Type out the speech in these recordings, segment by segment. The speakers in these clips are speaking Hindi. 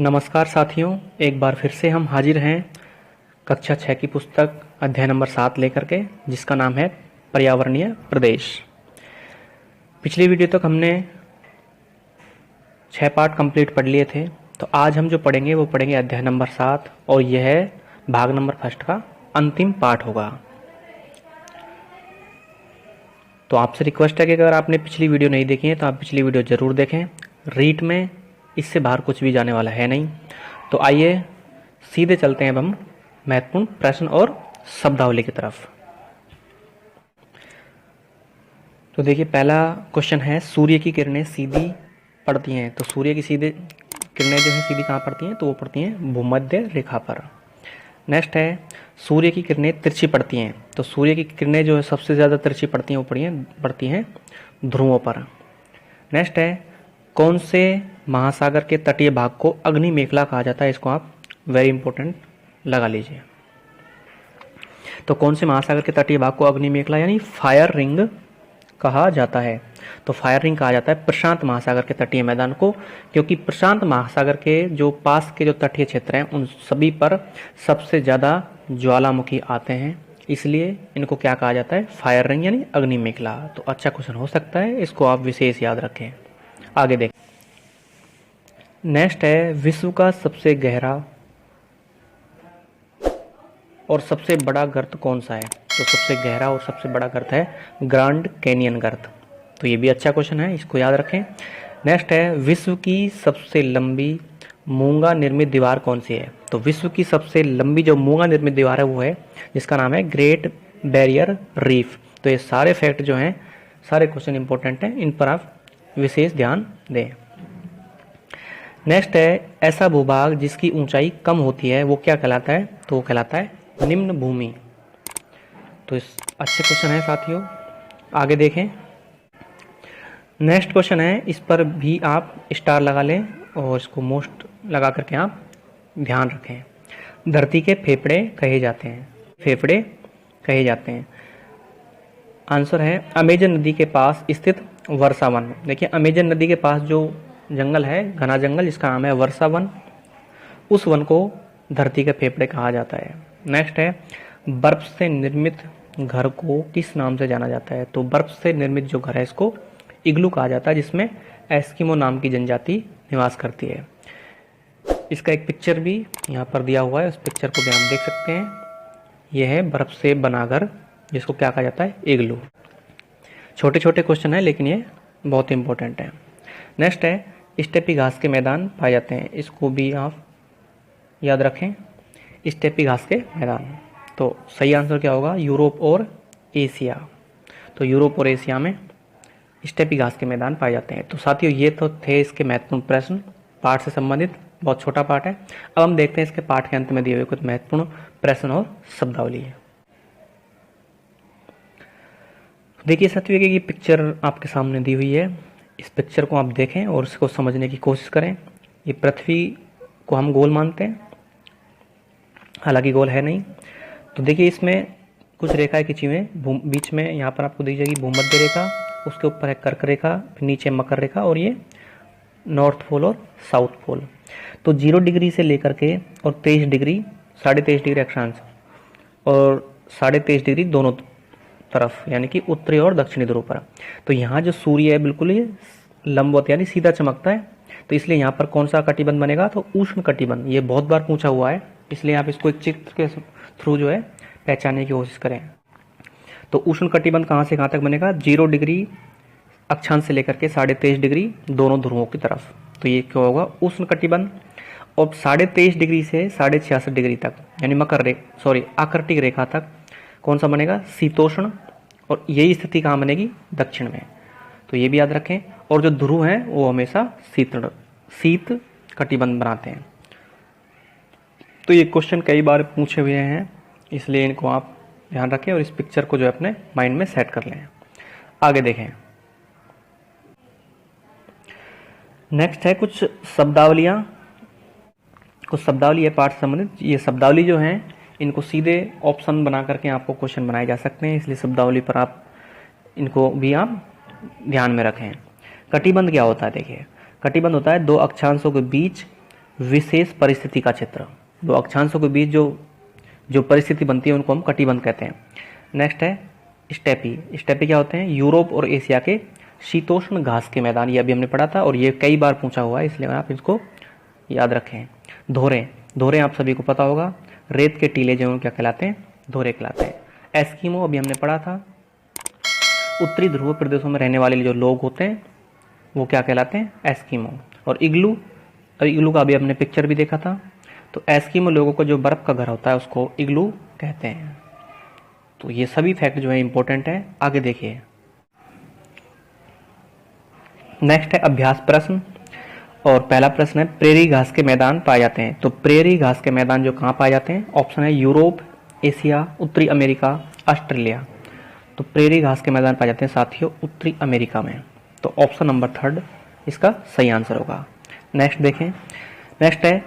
नमस्कार साथियों, एक बार फिर से हम हाजिर हैं कक्षा 6 की पुस्तक अध्याय नंबर 7 लेकर के, जिसका नाम है पर्यावरणीय प्रदेश। पिछली वीडियो तक हमने 6 पार्ट कंप्लीट पढ़ लिए थे, तो आज हम जो पढ़ेंगे वो पढ़ेंगे अध्याय नंबर 7 और यह है भाग नंबर फर्स्ट का अंतिम पार्ट होगा। तो आपसे रिक्वेस्ट है कि अगर आपने पिछली वीडियो नहीं देखी है तो आप पिछली वीडियो ज़रूर देखें। रीट में इससे बाहर कुछ भी जाने वाला है नहीं। तो आइए सीधे चलते हैं अब हम महत्वपूर्ण प्रश्न और शब्दावली की तरफ। तो देखिए, पहला क्वेश्चन है, सूर्य की किरणें सीधी पड़ती हैं। तो सूर्य की सीधे किरणें जो है सीधी कहाँ पड़ती हैं? तो वो पड़ती हैं भूमध्य रेखा पर। नेक्स्ट है, सूर्य की किरणें तिरछी पड़ती हैं। तो सूर्य की किरणें जो है सबसे ज़्यादा तिरछी पड़ती हैं, वो पड़ती हैं ध्रुवों पर। नेक्स्ट है, कौन से महासागर के तटीय भाग को अग्नि मेखला कहा जाता है? इसको आप वेरी इंपॉर्टेंट लगा लीजिए। तो कौन से महासागर के तटीय भाग को अग्नि मेखला यानी फायर रिंग कहा जाता है? तो फायर रिंग कहा जाता है प्रशांत महासागर के तटीय मैदान को, क्योंकि प्रशांत महासागर के जो पास के जो तटीय क्षेत्र हैं उन सभी पर सबसे ज़्यादा ज्वालामुखी आते हैं, इसलिए इनको क्या कहा जाता है? फायर रिंग यानी अग्नि मेखला। तो अच्छा क्वेश्चन हो सकता है, इसको आप विशेष याद रखें। आगे देखें। नेक्स्ट है, विश्व का सबसे गहरा और सबसे बड़ा गर्त कौन सा है? तो सबसे गहरा और सबसे बड़ा गर्त है ग्रैंड कैनियन गर्त। तो ये भी अच्छा क्वेश्चन है, इसको याद रखें। नेक्स्ट है, विश्व की सबसे लंबी मूंगा निर्मित दीवार कौन सी है? तो विश्व की सबसे लंबी जो मूंगा निर्मित दीवार है वो है, जिसका नाम है ग्रेट बैरियर रीफ। तो ये सारे फैक्ट जो हैं, सारे क्वेश्चन इंपॉर्टेंट हैं, इन पर आप विशेष ध्यान दें। नेक्स्ट है, ऐसा भूभाग जिसकी ऊंचाई कम होती है वो क्या कहलाता है? तो वो कहलाता है निम्न भूमि। तो इस अच्छे क्वेश्चन है साथियों, आगे देखें। नेक्स्ट क्वेश्चन है, इस पर भी आप स्टार लगा लें और इसको मोस्ट लगा करके आप ध्यान रखें। धरती के फेफड़े कहे जाते हैं, फेफड़े कहे जाते हैं। आंसर है अमेजन नदी के पास स्थित वर्षा वन। देखिए, अमेजन नदी के पास जो जंगल है, घना जंगल, जिसका नाम है वर्षा वन, उस वन को धरती के फेफड़े कहा जाता है। नेक्स्ट है, बर्फ से निर्मित घर को किस नाम से जाना जाता है? तो बर्फ से निर्मित जो घर है इसको इग्लू कहा जाता है, जिसमें एस्किमो नाम की जनजाति निवास करती है। इसका एक पिक्चर भी यहाँ पर दिया हुआ है, उस पिक्चर को भी आप देख सकते हैं। यह है बर्फ से बना घर, जिसको क्या कहा जाता है? इग्लू। छोटे छोटे क्वेश्चन है, लेकिन ये बहुत इंपॉर्टेंट है। नेक्स्ट है, स्टेपी घास के मैदान पाए जाते हैं। इसको भी आप याद रखें, स्टेपी घास के मैदान। तो सही आंसर क्या होगा? यूरोप और एशिया। तो यूरोप और एशिया में स्टेपी घास के मैदान पाए जाते हैं। तो साथियों, ये तो थे इसके महत्वपूर्ण प्रश्न पाठ से संबंधित। बहुत छोटा पाठ है। अब हम देखते हैं इसके पाठ के अंत में दिए हुए कुछ महत्वपूर्ण प्रश्न और शब्दावली है। देखिए साथियों, ये पिक्चर आपके सामने दी हुई है। इस पिक्चर को आप देखें और इसको समझने की कोशिश करें। ये पृथ्वी को हम गोल मानते हैं, हालांकि गोल है नहीं। तो देखिए, इसमें कुछ रेखाएं खींची हुई हैं। बीच में यहाँ पर आपको दी जाएगी भूमध्य रेखा, उसके ऊपर है कर्क रेखा, फिर नीचे मकर रेखा, और ये नॉर्थ पोल और साउथ पोल। तो 0 डिग्री से लेकर के और 23 डिग्री, 23.5 डिग्री अक्षांश और 23.5 डिग्री दोनों तरफ, यानी कि उत्तरी और दक्षिणी ध्रुव पर। तो यहाँ जो सूर्य है बिल्कुल ये लंबवत यानी सीधा चमकता है, तो इसलिए यहाँ पर कौन सा कटिबंध बनेगा? तो उष्ण कटिबंध। ये बहुत बार पूछा हुआ है, इसलिए आप इसको एक चित्र के थ्रू जो है पहचानने की कोशिश करें। तो उष्ण कटिबंध कहाँ से कहाँ तक बनेगा? 0 डिग्री अक्षांश से लेकर के 23.5 डिग्री दोनों ध्रुवों की तरफ। तो ये क्या होगा? उष्ण कटिबंध। और 23.5 डिग्री से 66.5 डिग्री तक, यानी आर्कटिक रेखा तक कौन सा बनेगा? शीतोष्ण। और यही स्थिति कहाँ बनेगी? दक्षिण में। तो ये भी याद रखें। और जो ध्रुव हैं वो हमेशा शीत कटिबंध बनाते हैं। तो ये क्वेश्चन कई बार पूछे हुए हैं, इसलिए इनको आप ध्यान रखें और इस पिक्चर को जो है अपने माइंड में सेट कर लें। आगे देखें। नेक्स्ट है कुछ शब्दावलियाँ। कुछ शब्दावली है पाठ से संबंधित। ये शब्दावली जो हैं इनको सीधे ऑप्शन बना करके आपको क्वेश्चन बनाए जा सकते हैं, इसलिए शब्दावली पर आप इनको भी आप ध्यान में रखें। कटिबंध क्या होता है? देखिए, कटिबंध होता है दो अक्षांशों के बीच विशेष परिस्थिति का क्षेत्र। दो अक्षांशों के बीच जो परिस्थिति बनती है उनको हम कटिबंध कहते हैं। नेक्स्ट है स्टेपी। स्टेपी क्या होते हैं? यूरोप और एशिया के शीतोष्ण घास के मैदान। ये अभी हमने पढ़ा था और ये कई बार पूछा हुआ है, इसलिए आप इसको याद रखें। धोरे। धोरे आप सभी को पता होगा, रेत के टीले जो क्या कहलाते हैं? धोरे कहलाते हैं। एस्किमो अभी हमने पढ़ा था, उत्तरी ध्रुव प्रदेशों में रहने वाले जो लोग होते हैं वो क्या कहलाते हैं? एस्किमो। और इग्लू, इग्लू का अभी हमने पिक्चर भी देखा था। तो एस्किमो लोगों को जो बर्फ का घर होता है उसको इग्लू कहते हैं। तो ये सभी फैक्ट जो है इंपॉर्टेंट है। आगे देखिए, नेक्स्ट है अभ्यास प्रश्न। और पहला प्रश्न है प्रेरी घास के मैदान पाए जाते हैं। तो प्रेरी घास के मैदान जो कहाँ पाए जाते हैं? ऑप्शन है यूरोप, एशिया, उत्तरी अमेरिका, ऑस्ट्रेलिया। तो प्रेरी घास के मैदान पाए जाते हैं साथियों उत्तरी अमेरिका में। तो ऑप्शन नंबर 3 इसका सही आंसर होगा। नेक्स्ट देखें, नेक्स्ट है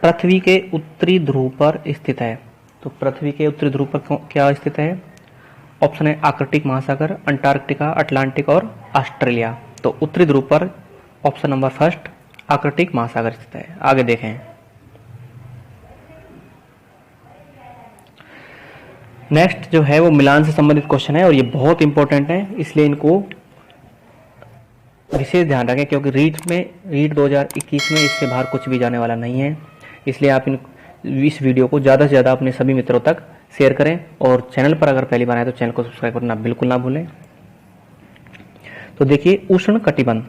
पृथ्वी के उत्तरी ध्रुव पर स्थित है। तो पृथ्वी के उत्तरी ध्रुव पर क्या स्थित है? ऑप्शन है आर्कटिक महासागर, अंटार्कटिका, अटलांटिक और ऑस्ट्रेलिया। तो उत्तरी ध्रुव पर ऑप्शन नंबर 1 आर्कटिक महासागर स्थित है। आगे देखें, नेक्स्ट जो है वो मिलान से संबंधित क्वेश्चन है और ये बहुत इंपॉर्टेंट है, इसलिए इनको विशेष ध्यान रखें क्योंकि रीट 2021 में इससे बाहर कुछ भी जाने वाला नहीं है। इसलिए आप इस वीडियो को ज़्यादा से ज़्यादा अपने सभी मित्रों तक शेयर करें और चैनल पर अगर पहली बार आए तो चैनल को सब्सक्राइब करना बिल्कुल ना भूलें। तो देखिए उष्ण कटिबंध।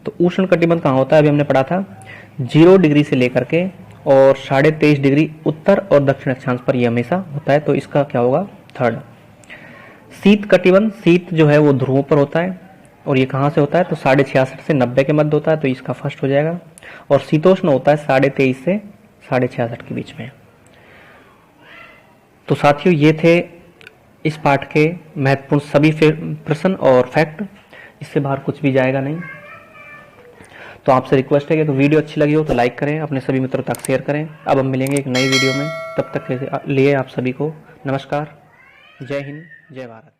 तो उष्ण कटिबंध कहाँ होता है? अभी हमने पढ़ा था 0 डिग्री से लेकर के और 23.5 डिग्री उत्तर और दक्षिण अक्षांश पर यह हमेशा होता है। तो इसका क्या होगा? 3rd। शीत कटिबंध, शीत जो है वो ध्रुवों पर होता है और ये कहाँ से होता है? तो 66.5 से 90 के मध्य होता है, तो इसका 1st हो जाएगा। और शीतोष्ण होता है 23.5 से 66.5 के बीच में। तो साथियों ये थे इस पाठ के महत्वपूर्ण सभी प्रश्न और फैक्ट, इससे बाहर कुछ भी जाएगा नहीं। तो आपसे रिक्वेस्ट है कि तो वीडियो अच्छी लगी हो तो लाइक करें, अपने सभी मित्रों तक शेयर करें। अब हम मिलेंगे एक नई वीडियो में, तब तक के लिए आप सभी को नमस्कार, जय हिंद, जय भारत।